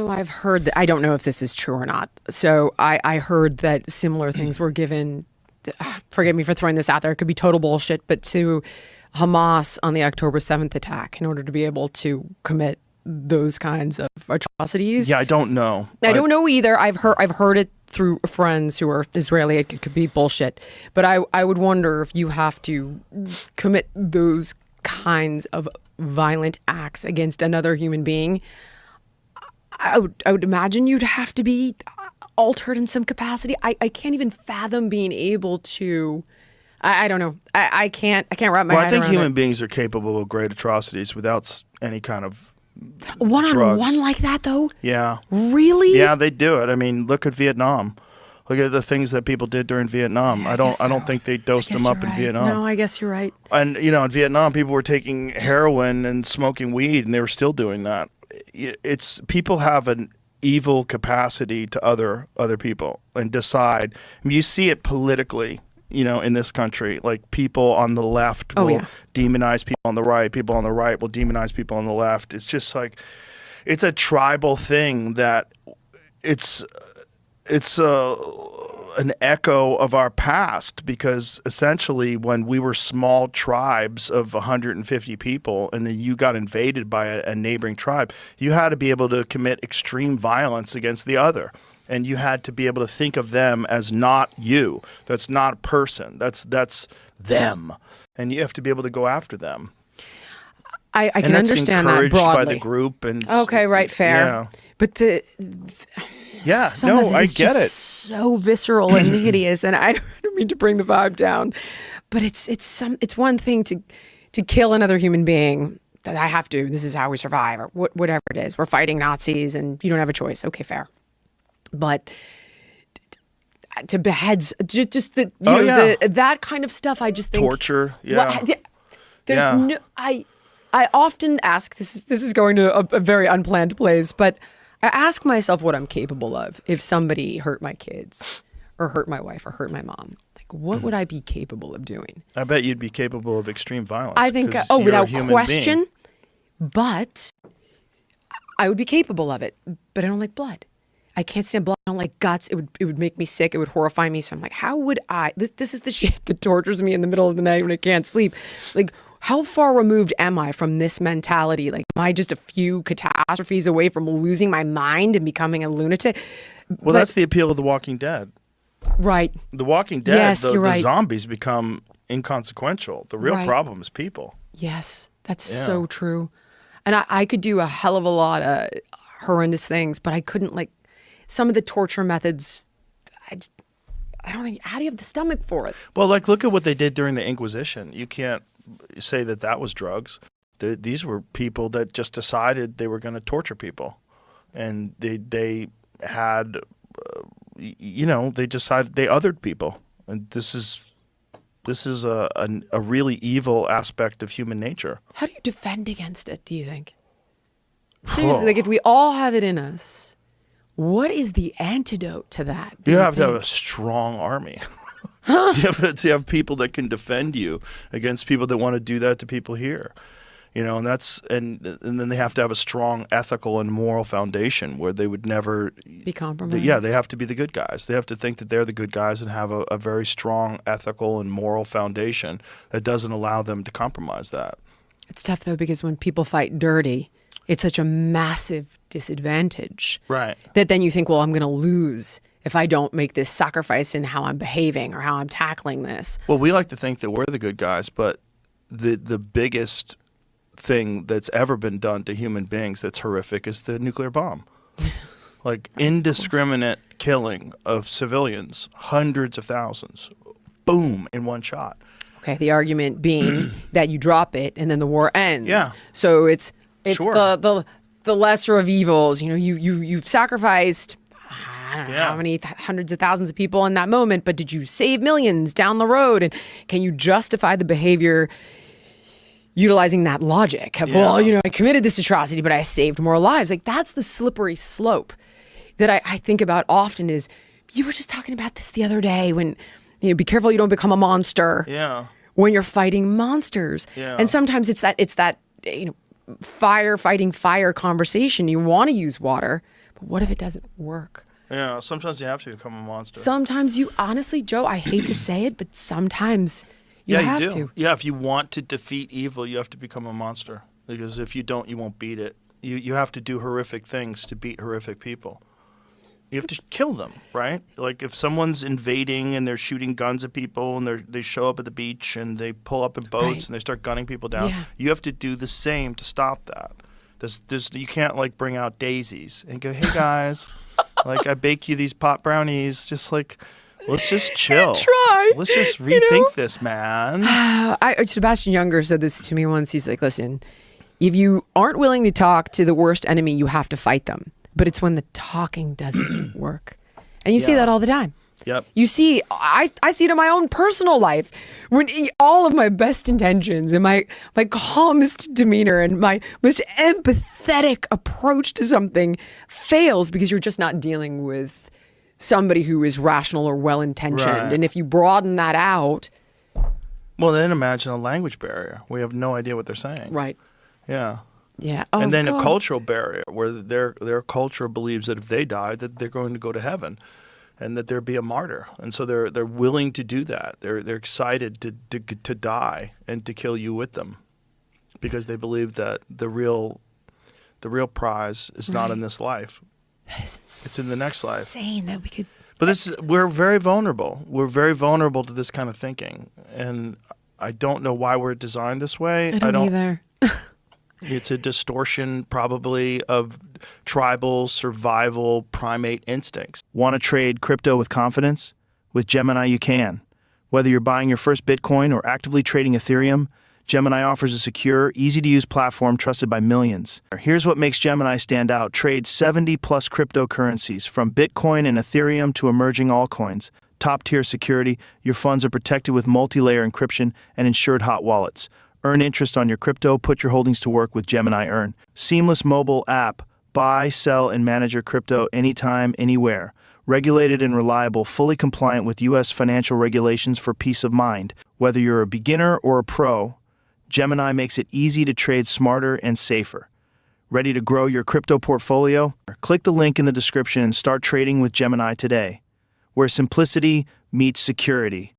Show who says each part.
Speaker 1: I've heard that, I don't know if this is true or not. So I heard that similar things were given, forgive me for throwing this out there, it could be total bullshit, but to Hamas on the October 7th attack in order to be able to commit those kinds of atrocities.
Speaker 2: Yeah, I don't know.
Speaker 1: I don't know either. I've heard it through friends who are Israeli. It could be bullshit. But I would wonder if you have to commit those kinds of violent acts against another human being, I would imagine you'd have to be altered in some capacity. I can't even fathom being able to. I don't know. I can't wrap my head around it.
Speaker 2: Well, I think human beings are capable of great atrocities without any kind of
Speaker 1: one-on-one like that, though.
Speaker 2: Yeah.
Speaker 1: Really?
Speaker 2: Yeah, they do it. I mean, look at Vietnam. Look at the things that people did during Vietnam.
Speaker 1: Yeah,
Speaker 2: I don't think they dosed them up in Vietnam.
Speaker 1: No, I guess you're right.
Speaker 2: And in Vietnam, people were taking heroin and smoking weed, and they were still doing that. It's people have an evil capacity to other people and decide. I mean, you see it politically, in this country. Like, people on the left will demonize people on the right. People on the right will demonize people on the left. It's just like, it's a tribal thing that it's an echo of our past, because essentially when we were small tribes of 150 people and then you got invaded by a neighboring tribe, you had to be able to commit extreme violence against the other. And you had to be able to think of them as not you. That's not a person. That's them. And you have to be able to go after them.
Speaker 1: I can understand that broadly.
Speaker 2: By the group. And
Speaker 1: okay, right, fair.
Speaker 2: Yeah.
Speaker 1: But
Speaker 2: I get it.
Speaker 1: So visceral and hideous, and I don't mean to bring the vibe down, but it's one thing to kill another human being. That I have to. This is how we survive, or whatever it is. We're fighting Nazis, and you don't have a choice. Okay, fair. But to beheads, just that kind of stuff. I just think
Speaker 2: torture. Yeah.
Speaker 1: There's I often ask. This is going to a very unplanned place, but I ask myself what I'm capable of if somebody hurt my kids or hurt my wife or hurt my mom. Like, what would I be capable of doing?
Speaker 2: I bet you'd be capable of extreme violence.
Speaker 1: I think, without question, being. But I would be capable of it. But I don't like blood. I can't stand blood. I don't like guts. It would make me sick. It would horrify me. So I'm like, how would I? This is the shit that tortures me in the middle of the night when I can't sleep. Like, how far removed am I from this mentality? Like, am I just a few catastrophes away from losing my mind and becoming a lunatic?
Speaker 2: Well, that's the appeal of The Walking Dead.
Speaker 1: Right.
Speaker 2: The Walking Dead,
Speaker 1: yes,
Speaker 2: the zombies become inconsequential. The real
Speaker 1: right.
Speaker 2: problem is people.
Speaker 1: Yes, that's so true. And I could do a hell of a lot of horrendous things, but I couldn't, like, some of the torture methods, I don't think, how do you have the stomach for it?
Speaker 2: Well, like, look at what they did during the Inquisition. You can't say that was drugs. These were people that just decided they were going to torture people. And they had, they decided, they othered people. And this is a really evil aspect of human nature.
Speaker 1: How do you defend against it, do you think? Seriously, like, if we all have it in us, what is the antidote to that?
Speaker 2: You have to have a strong army. You have to have people that can defend you against people that want to do that to people here. And then they have to have a strong ethical and moral foundation where they would never
Speaker 1: be compromised.
Speaker 2: They have to be the good guys. They have to think that they're the good guys and have a very strong ethical and moral foundation that doesn't allow them to compromise that.
Speaker 1: It's tough, though, because when people fight dirty, it's such a massive disadvantage.
Speaker 2: Right.
Speaker 1: That then you think, well, I'm going to lose if I don't make this sacrifice in how I'm behaving or how I'm tackling this.
Speaker 2: Well, we like to think that we're the good guys, but the biggest thing that's ever been done to human beings that's horrific is the nuclear bomb. Like, indiscriminate killing of civilians, hundreds of thousands, boom, in one shot.
Speaker 1: Okay, the argument being that you drop it and then the war ends.
Speaker 2: Yeah.
Speaker 1: So it's
Speaker 2: sure.
Speaker 1: the lesser of evils. You've sacrificed, I don't know how many hundreds of thousands of people in that moment, but did you save millions down the road? And can you justify the behavior utilizing that logic of, well, I committed this atrocity, but I saved more lives? Like, that's the slippery slope that I think about often. Is, you were just talking about this the other day when, be careful you don't become a monster.
Speaker 2: Yeah.
Speaker 1: When you're fighting monsters.
Speaker 2: Yeah.
Speaker 1: And sometimes it's that fighting fire conversation. You want to use water, but what if it doesn't work?
Speaker 2: Yeah, sometimes you have to become a monster.
Speaker 1: Sometimes you, honestly, Joe, I hate to say it, but sometimes you have to.
Speaker 2: Yeah, if you want to defeat evil, you have to become a monster. Because if you don't, you won't beat it. You have to do horrific things to beat horrific people. You have to kill them, right? Like if someone's invading and they're shooting guns at people and they show up at the beach and they pull up in boats and they start gunning people down, you have to do the same to stop that. You can't like bring out daisies and go, hey guys, like I bake you these pot brownies, just like let's just chill.
Speaker 1: Try.
Speaker 2: Let's just rethink this, man.
Speaker 1: Sebastian Younger said this to me once. He's like, listen, if you aren't willing to talk to the worst enemy, you have to fight them. But it's when the talking doesn't work. And you see that all the time.
Speaker 2: Yep.
Speaker 1: You see, I see it in my own personal life. When all of my best intentions and my calmest demeanor and my most empathetic approach to something fails because you're just not dealing with somebody who is rational or well-intentioned.
Speaker 2: Right.
Speaker 1: And if you broaden that out...
Speaker 2: Well, then imagine a language barrier. We have no idea what they're saying.
Speaker 1: Right.
Speaker 2: Yeah.
Speaker 1: Yeah.
Speaker 2: And then a cultural barrier where their culture believes that if they die, that they're going to go to heaven, and that they'll be a martyr. And so they're willing to do that. They're excited to die and to kill you with them, because they believe that the real prize is not in this life.
Speaker 1: That is
Speaker 2: it's in the next life.
Speaker 1: Insane that we could.
Speaker 2: But we're very vulnerable. We're very vulnerable to this kind of thinking, and I don't know why we're designed this way.
Speaker 1: I don't either.
Speaker 2: It's a distortion probably of tribal survival primate instincts. Want to trade crypto with confidence? With Gemini you can. Whether you're buying your first Bitcoin or actively trading Ethereum, Gemini offers a secure, easy-to-use platform trusted by millions. Here's what makes Gemini stand out. Trade 70-plus cryptocurrencies, from Bitcoin and Ethereum to emerging altcoins. Top-tier security, your funds are protected with multi-layer encryption and insured hot wallets. Earn interest on your crypto. Put your holdings to work with Gemini Earn. Seamless mobile app. Buy, sell, and manage your crypto anytime, anywhere. Regulated and reliable, fully compliant with U.S. financial regulations for peace of mind. Whether you're a beginner or a pro, Gemini makes it easy to trade smarter and safer. Ready to grow your crypto portfolio? Click the link in the description and start trading with Gemini today, where simplicity meets security.